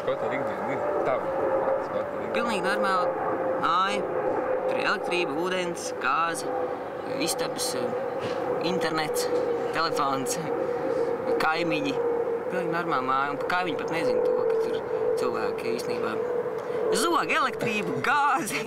skotāt ikdienu? Tavu skotāt ikdienu? Pilnīgi normāli māja. Tur ir elektrība, ūdens, gāze, istabas, internets, telefons, kaimiņi. Pilnīgi normāli māja. Un pa kaimiņi pat nezinu to, ka tur cilvēki īstenībā zog elektrību, gāzi.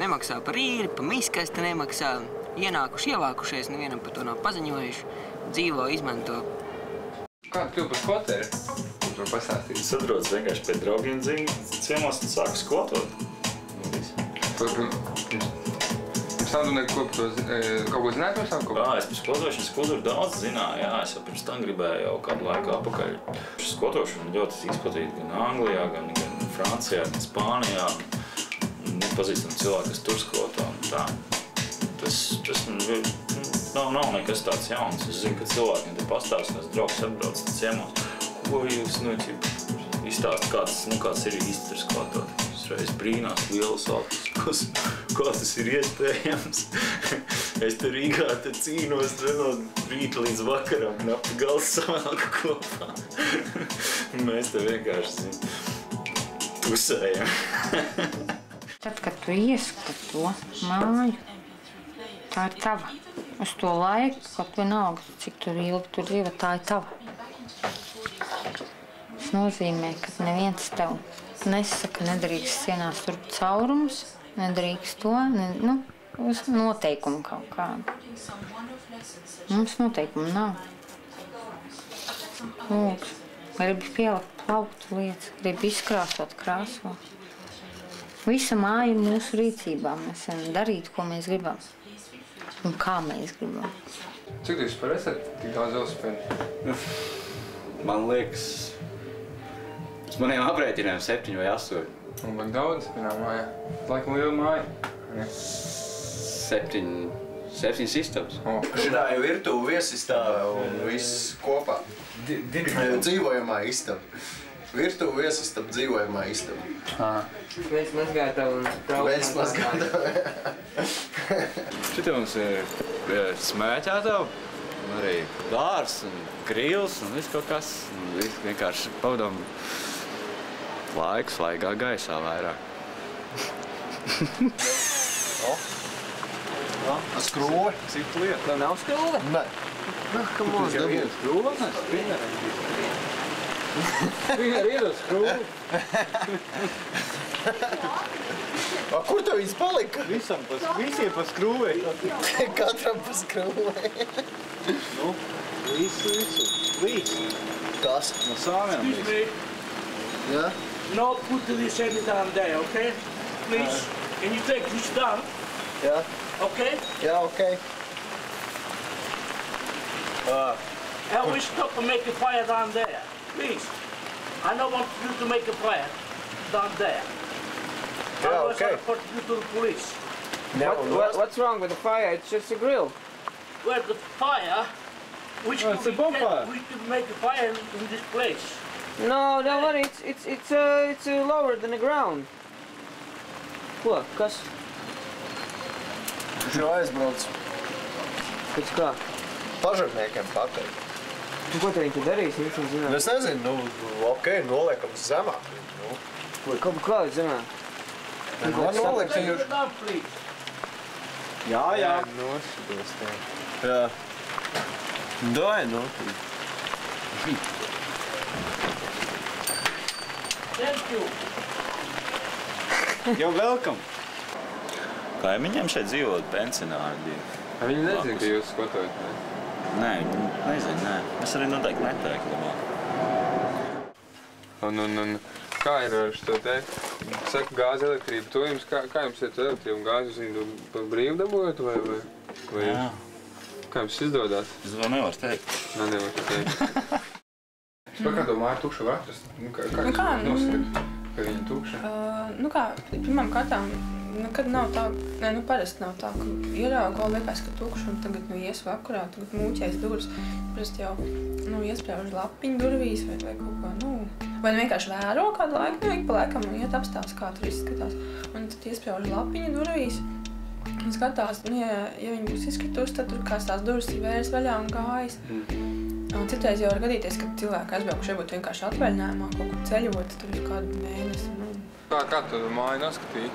Nemaksā par īri, pa miskastu nemaksā. Ienākuši, ievākušies, nevienam par to nav paziņojuši. Dzīvo, izmanto. Kā tu kļuvi par skoteri? Tu var pastāstīt. Saprotu vienkārši pēc draugiem ciemos un sāku skotot. Pirms tam tu neko kaut ko zināji par savu kaut ko? Jā, es par skotošanas kultūru daudz zināju, jā. Es jau pirms tam gribēju jau kādu laiku atpakaļ. Skotošanu ļoti izplatīt gan Anglijā, gan Francijā, gan Spānijā. Pazīstam cilvēku, kas tur skoto un tā. Tas nav nekas tāds jauns. Es zinu, ka cilvēkiem te pastāst, kāds draugs atbrauc ciemos. Ko jūs, izstāst, kāds ir īsti tur skotot. Es reiz brīnās lielas autos, kā tas ir iespējams. Es te Rīgā te cīnos no rīta līdz vakaram, knapti gals savēlku kopā. Mēs te vienkārši, tusējam. Tad, kad tu ieskati to māju, tā ir tava. Uz to laiku, kaut vienalga, cik tur ilgi tur dzīvo, tā ir tava. Tas nozīmē, ka neviens tev nesaka, nedrīkst sienās tur caurumus, nedrīkst to, uz noteikumu kaut kādu. Mums noteikumu nav. Lūdzu, gribi pielikt plauktu lietas, gribi izkrāsot, krāsot. Visa māja ir mūsu rīcībā. Mēs varam darīt, ko mēs gribam. Un kā mēs gribam. Cik tu vispār esat tik daudz velosipēdu? Man liekas, uz maniem aprēķiniem 7 vai 8. Un man daudz vienā mājā. Laikam liela māja. 7 istabas. Šitā jau virtuve, viesistaba un viss kopā. Dzīvojamā istaba. Virtuve, viesistaba, dzīvojamā istaba. Mēs mazgātavu un Mēs mazgātavu. Šitā mums ir smēķētavu, un arī dārs un grils un viss kaut kas. Vienkārši pavadām laiku svaigā gaisā vairāk. Skrūve. Cik lieta? Tev nav skrūve? Nē. Come on, Vienu skrūve? Spineri ir uz skrūvi. Kur tev viņas palika? Visiem pa skrūvei. Katram pa skrūvei. Visu. Līdz. Kas? No sāmiem. Excuse me. Jā? No, put this any down there, okay? Please. Can you take this down? Jā. Okay? Jā, okei. And we stop and make a fire down there. Please. I don't want you to make a fire down there. Yeah, Otherwise okay. I report you to the police. What's wrong with the fire? It's just a grill. Where the fire, which Oh, it's a bonfire. we could make a fire in this place. No, don't worry. It's lower than the ground. Ko? Kas? Viņš jau aizbrauc Pēc kā? pažarniekiem pakaļ. Ko te viņi te darīs? Viņš zināt. Es nezinu, okei, noliekam zemāk. Kā zināt? Man noliek Take viņu. it down, please. Jā. Noskatos tā. Jā. Dai, nu. Thank you. You're welcome. Kaimiņiem šeit dzīvot pensionāri bija. Viņi nezina, ka jūs skotojat, ne? Nē, nezinu, nē. Es arī noteikti neteiktu. Un kā ir ar šo te? Saka, gāzi, elektrība. To jums, kā jums ir elektrība un gāzi? Jūs viņu pa brīvu dabūjat vai Jā. kā jums izdodās? Es vēl nevaru teikt. Nevar teikt. Es par kādu māju tukšu var atrast. Kā kā, jūs noskat, ka viņa tukša? Pirmām kārtām, nekad nav tā, parasti nav tā, ka ieraugu, liekas, ka tukši un tagad, ies vakarā, tagad mūķēs durvis. Parasti jau, iesprauž lapiņu durvīs vai kaut ko, vai vienkārši vēro kādu laiku, ik pa laikam iet apstāst, kā tur izskatās. Un tad iesprauž lapiņu durvīs un skatās, ja viņi būs izkritusi, tad tur kāds tās durvis ir vērs vaļā un gājis. Citreiz jau var gadīties, ka cilvēki aizbraukuši varbūt vienkārši atvaļinājumā, kaut kur ceļot, tur ir kādu mēnesi. Kā tu māju noskatīji?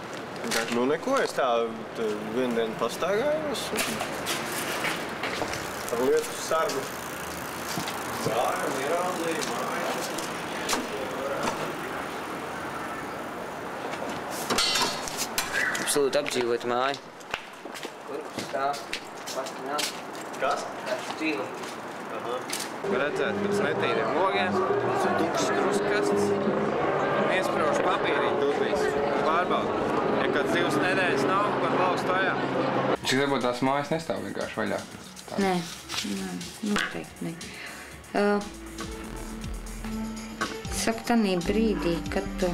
Nu, neko, es tā vienu dienu pastaigājos. Ar lietu sargu. Gājām, ierādīju, mājas. Absolūti apdzīvot māju. Kur stāv? Pasti nav. Kas? Taču dzīvo. Redzēt, pēc netīriem logiem, tas ir tukšs truskasts, iesprauž papīriņu tutīs, pārbaudu. Ja kāds 2 nedēļas nav, var laust tajā. Šī varbūt tās mājas nestāv vienkārši vaļā? Nē, noteikti ne. Saka, tanī brīdī, kad tu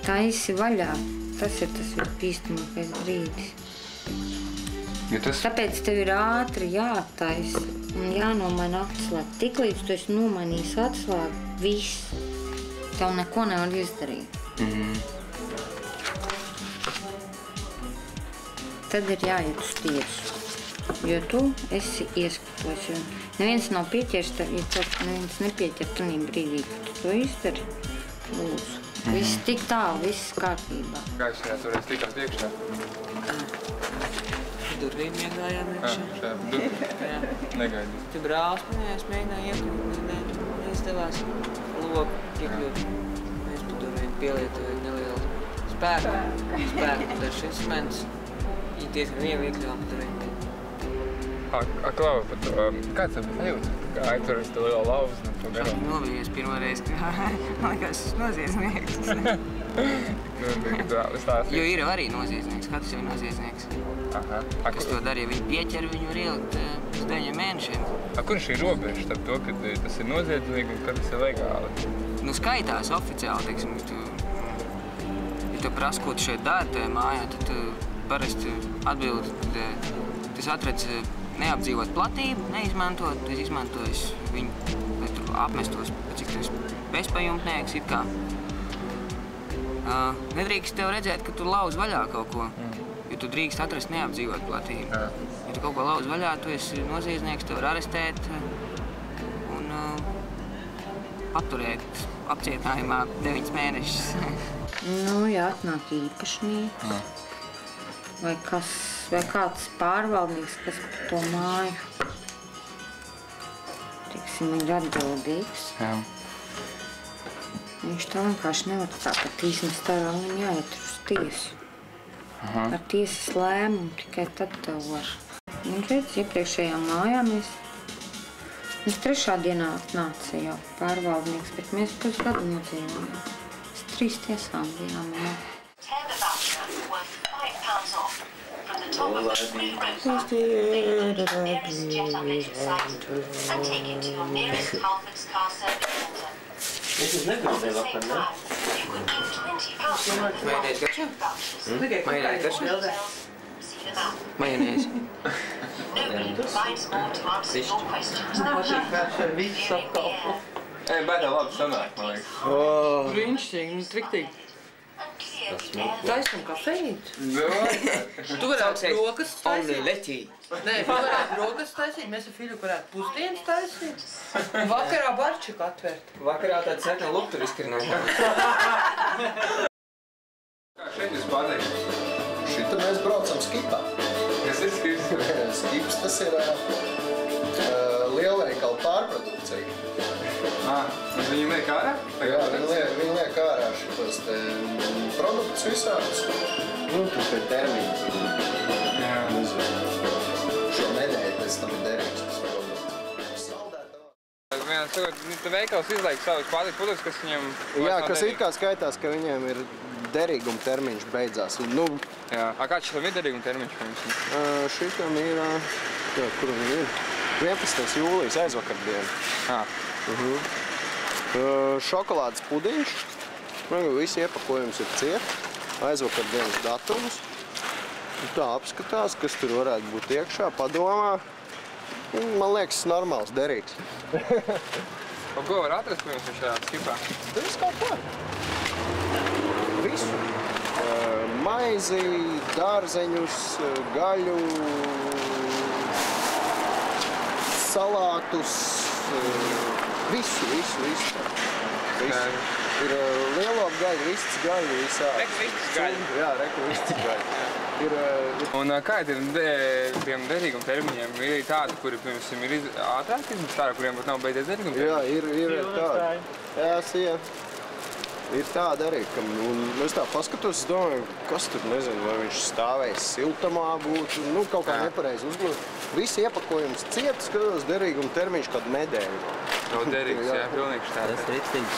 taisi vaļā, tas ir tas bīstamākais brīdis. Tāpēc tev ir ātri jātaisa un jānomaina atslēga. Tiklīdz tu esi nomainījis atslēgu, viss. Tev neko nevar izdarīt. Tad ir jāiet uz tiesu, jo tu esi ieskatos. Jo neviens nav pieķers, ja tev neviens nepieķer tanī brīdī, kad tu to izdari. Lūdzu. Viss tik tālu, viss kārtībā. Kā jūs toreiz tikāt iekšā? Durvīm iegājām iekšā. Šajā durvīm? Negaidīju. Tu brālis manējās, mēģināja iekļūt, neizdevās loku iekļūt. Mēs pa durvīm pielietojam nelielu spēku, dažs instruments. Viņi diezgan viegli iekļūt pa durvīm. Klau, kāds tev sajūta? Gāja tur uz to lielu lauzu un to garo? Novijies pirmo reizi, ka man liekas, tas noziedznieks. Jo ir arī noziedznieks, katrs jau ir noziedznieks. Kas to dara, ja viņi pieķer, viņu var ielikt uz 9 mēnešiem. Kur ir šī robeža starp to, ka tas ir noziedzīgi un ka tas ir legāli? Nu, skaitās oficiāli, teiksim, ja tu prasa, ko tu šeit dari tajā mājā, tad parasti atbildi, tad tas atredz neapdzīvot platību, neizmantot, tu izmantojis viņu, lai tur apmestos, cik tu esi bezpajumtnieks, it kā. Nedrīkst tev redzēt, ka tu lauz vaļā kaut ko, jo tu drīkst atrast neapdzīvot platību. Ja tu kaut ko lauz vaļā, tu esi noziedznieks, tev var arestēt un paturēt apcietinājumā 9 mēnešus. Nu, ja atnāk īpašnieks vai kāds pārvaldnieks, kas par to māju, tiksim, ir atbildīgs. Viņš tā vienkārši nevar tāpat īsnestārā, viņam jāiet uz tiesu. Ar tiesas lēmumu tikai tad tev var. Un redz, iepriekšējā mājā mēs 3. dienā atnāca jau pārvaldnieks, bet mēs pusgadu nodzīvojām. Mēs 3 tiesām bijām. Es negribēju vakar, ne? Majonēzi garšā? Majonēzi garšā? Majonēzi. Viss apkalpo. Bēdā labi sanāk, man liekas. Brīnišķīgi, triktīgi. Taisam kafejīt. Tu varētu brokas taisīt. Nē, tu varētu brokas taisīt, mēs ar Filipu varētu pusdienas taisīt. Un vakarā barčiku atvērt. Vakarā tāda sekna luktu riskrināt. Kā šeit jūs pārteiktu? Šita mēs braucam skipā. Kas ir skips? Skips tas ir lielveikalu pārprodukcija. Viņi liek ārā? Jā, viņi liek ārā šitos te produktus visādus. Nu, tur pie termiņu. Jā. Šo nedēļu pēc tam ir derīgs tas produkts. Saldētā. Veikals izlaik savus pārtikas produktus, kas viņiem... Jā, kas it kā skaitās, ka viņiem ir derīguma termiņš beidzās. Nu, jā. Kāds šitam ir derīguma termiņš? Šitam ir... Jā, kur viņi ir? 11. jūlijas aizvakardiena. Šokolādes pudiņš. Visi iepakojums ir ciet. Aizvakardienas datums. Tā apskatās, kas tur varētu būt iekšā, padomā. Man liekas, normāls, derīgs. Ko var atrast, ko jums ir šajā skipā? Viss kaut ko. Visu. Maizi, dārzeņus, gaļu, salātus, visu. Ir lielo gaļu, vistas gaļu, visā. Vistas gaļu. Jā, vistas gaļu. Un kā ir tiem derīguma termiņiem? Ir tādi, kuri, piemēram, ir ātrāk izmest ārā, kuriem pat nav beidzies derīguma termiņi? Jā, ir tādi. Jā. Ir tāda arī, ka, un es tā paskatos, es domāju, kas tur, nezinu, vai viņš stāvēs siltamā būtu, kaut kā nepareizi uzglūt. Visi iepakojums ciet, skatos, derīguma termiņš kādu nedēļu. Nav derīgs, jā, pilnīgi štādi. Tas rīkstīgs.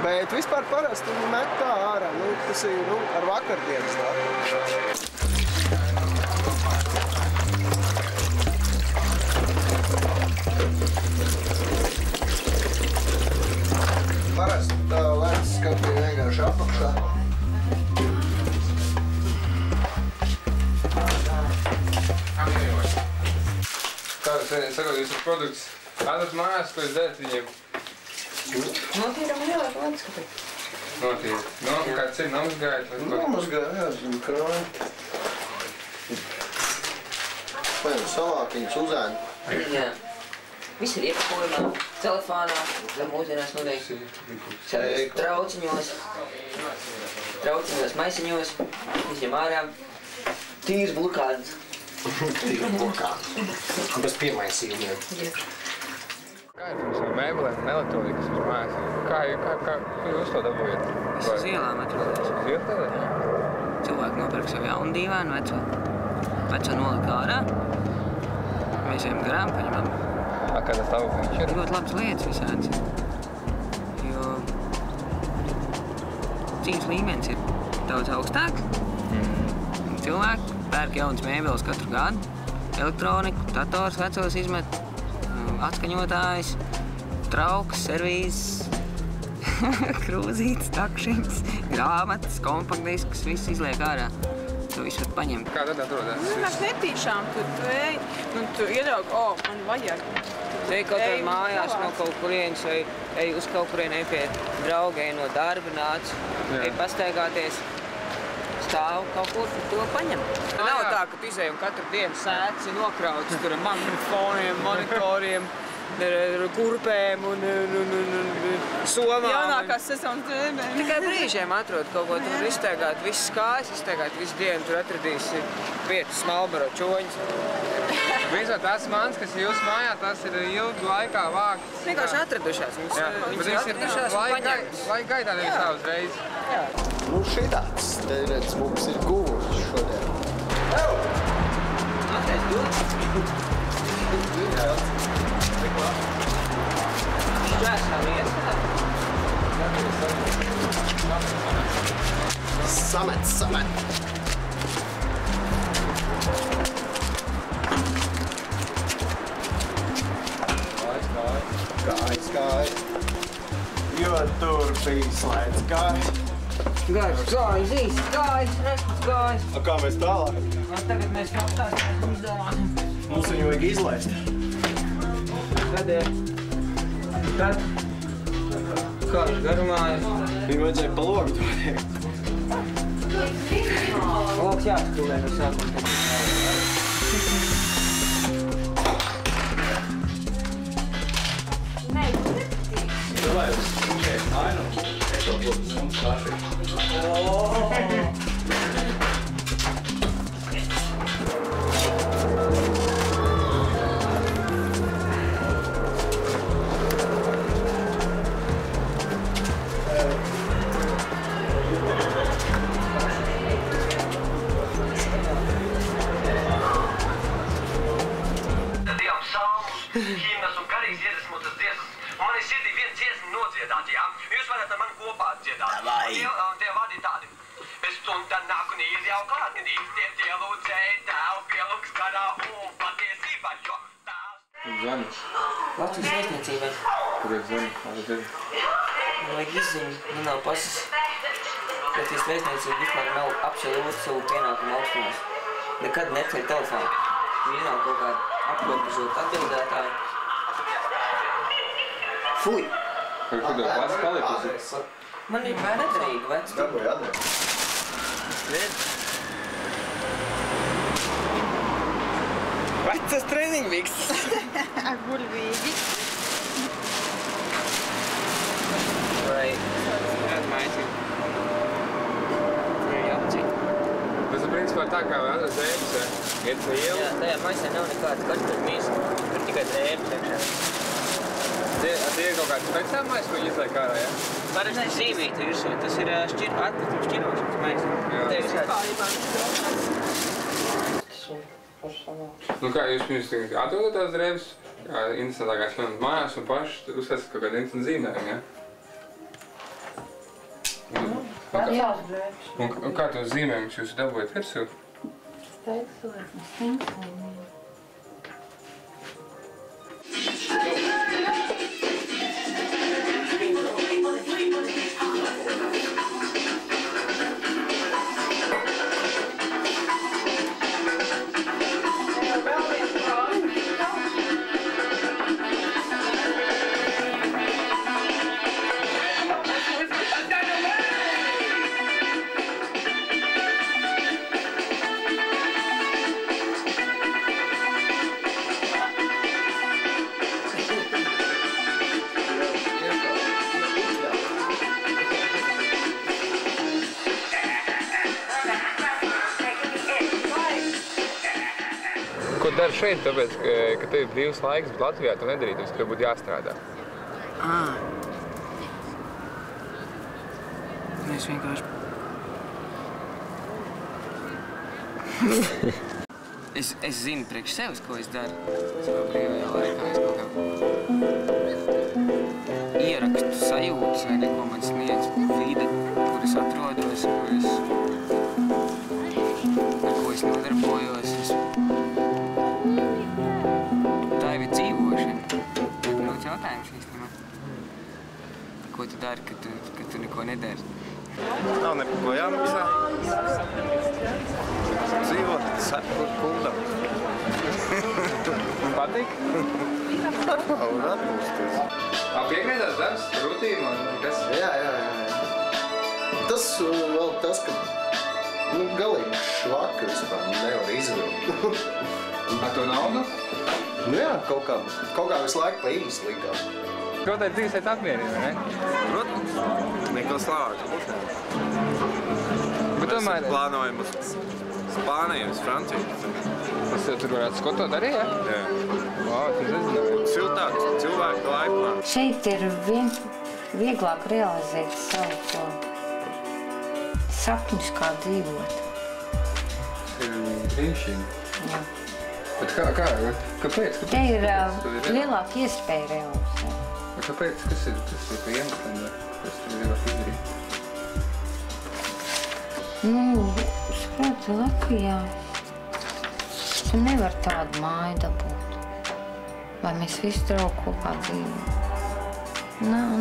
Bet vispār parasti viņi met tā ārā, tas ir, ar vakardienas tā. Parasti tā lētas skapīja vienkārši apakšā. Kā sakot, jūs produktus atrat mājās, ko jūs darat viņiem? Notīram lielāk lētas skapīt. Notīram. Kāds ir namazgājot? Namazgājot, jā, zinu, krāni. Paņem salātiņas uzēni. Jā. Viss ir iepakojumā, telefonā, mūsdienās noteikti. Trauciņos, maisiņos, visiem ārā. Tīrs burkāns. Tīrs burkāns. Bez piemaisījumiem. Kā ir jums ar mēbelēm un elektronikas uz mājās? Kā jūs to dabūjat? Es uz ielām atrodos. Uz ielām? Cilvēki nopirka savu jaunu dīvainu, veco nolika ārā. Mēs ejam garām, paņemam. Kādā stāvoklī viņš ir? Ļoti labas lietas visādas. Jo dzīves līmenis ir daudz augstāks. Cilvēki pērk jaunas mēbeles katru gadu. Elektroniku, dators vecos izmet, atskaņotājs, trauks, servīzes, krūzītes, takšiņas, grāmatas, kompaktdisks, viss izliek ārā. To visu var paņemt. Kā tad atrodas? Mēs netīšām, tu ej, tu ieraugi, man vajag. Ej kaut kā mājās no kaut kurienes, ej uz kaut kurien, ej pie drauga, ej no darba nāc, ej pastaigāties, stāv kaut kur, to paņem. Nav tā, ka tu izej un katru dienu sēci nokrauts tur ar magnetofoniem, monitoriem, kurpēm un somām. Jaunākās sezonas drēbēm. Tikai brīžiem atrod kaut ko, tu var izstaigāt visas kājas, izstaigāt visu dienu, tur atradīsi 5 Marlboro čoņus. Visot tās mans, kas ir jūsu mājā, tas ir ilgu laikā vāktas. Vienkārši atradušās, viņas ir atradušās un paņemtas. Laika gaitā nevis tā uzreiz. Šitāds, te redz, mums ir gūrs šodien. Atreiz dod. Šķērsām ieskatā. Samet. Kājas. Jo tur bija slēdz kājas. Gājas, īsti gājas, restas gājas. Kā mēs tālāk? Tagad mēs apstāsimies uzdevām. Mums viņu vajag izlaist. Kad? Kāds garumājas? Viņu vajadzēja pa logu dodiet. Logs jāskrūvē no sākuma. Nē, tu nepatīk. Cilvēks, šeit ainu, es to būtu mums klaši. Himnas un karīgs iedvesmotas dziesmas. Un man ir sirdī viena dziesma nodziedāt, jā? Jūs varat ar mani kopā dziedāt. Tie vārdi tādi. Es stundā nāku nīzi jau klāt, kad īstie tie lūdzēja tēvu pielūks karā un patiesībā, jo tās. Zvani. Latvijas vēstniecībai. Kāpēc zvani? Kāpēc ir? Man vajag izziņu, man nav pasas. Latvijas vēstniecība vispār nav apšalot savu pienākumu augstumos. Nekad neceļ telefonu. Viņi nav kaut kādi apkopušot atbildētāji. Fui! Kur tev pats palikusi? Man ir nedarīga vecuma. Dabūj adresi. Vecas treniņviks. Burvīgi. tā kā vēl drēbes, iet pa ielu. Jā, tajā maisā nav nekāds kartuļmīs, tur tikai drēbes iekšā. Tie ir kaut kāds speciāli mais, ko izliek ārā, jā? Parasti zīmīti virsū, tas ir atkritums šķirošanas mais. Te ir Nu kā, jūs pirms atdodat tās drēbes, kā interesantākās filmas mājās un paši uzsācat kaut kādu interesantu zīmējumu, jā? Un kā tos zīmējumus jūs dabūjat virsū? Ko dari šeit, tāpēc, ka tev ir brīvs laiks, bet Latvijā tu nedarītu, tāpēc, ka tev būtu jāstrādā? Es vienkārši... es zinu priekš sevis, ko es daru. Savā brīvajā laikā es kaut kā ierakstu sajūtas vai neko man sniedz vide, kur es atrodos, ar ko es nodarbojos. Tā jau ir dzīvošana. Ļoti jautājums īstenībā. Ko tu dari, kad tu neko nedari? Nav ne par ko jāmaksā. Dzīvot, kur kuldam. Un patīk? Un atpūsties. Piekrietās darbs, rutīna un kas? Jā. Tas vēl tas, ka galīgi švaka vispār nevar izvilkt. Ar to naudu? Nu jā, kaut kā visu laiku pa īsti likās. Kaut tā dzīves šeit apmierina, ne? Protams, neko slāvāks. Bet tomēr... Mēs plānojam uz Spāniju, uz Franciju. Tas tur varētu skotot arī, jā? Jā. Vau, tas nezināju. Siltāks, cilvēku laikā. Šeit ir vieglāk realizēt savu to sapņus, kā dzīvot. Tas ir brīnišķīgi. Jā. Bet kāpēc? Te ir lielāka iespēja realizēt. Kāpēc? Kas ir pa iemesliem? Kas tur lielāk izdarīt? Sapratu, Latvijā tu nevar tādu māju dabūt. Vai mēs visi draugi kopā dzīvojam.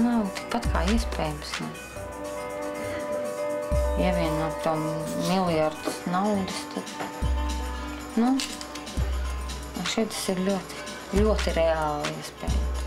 Nav tikpat kā iespējams. Ne? Ja vien no to miljardus naudas, tad... Šeit tas ir ļoti, ļoti reāli iespējams.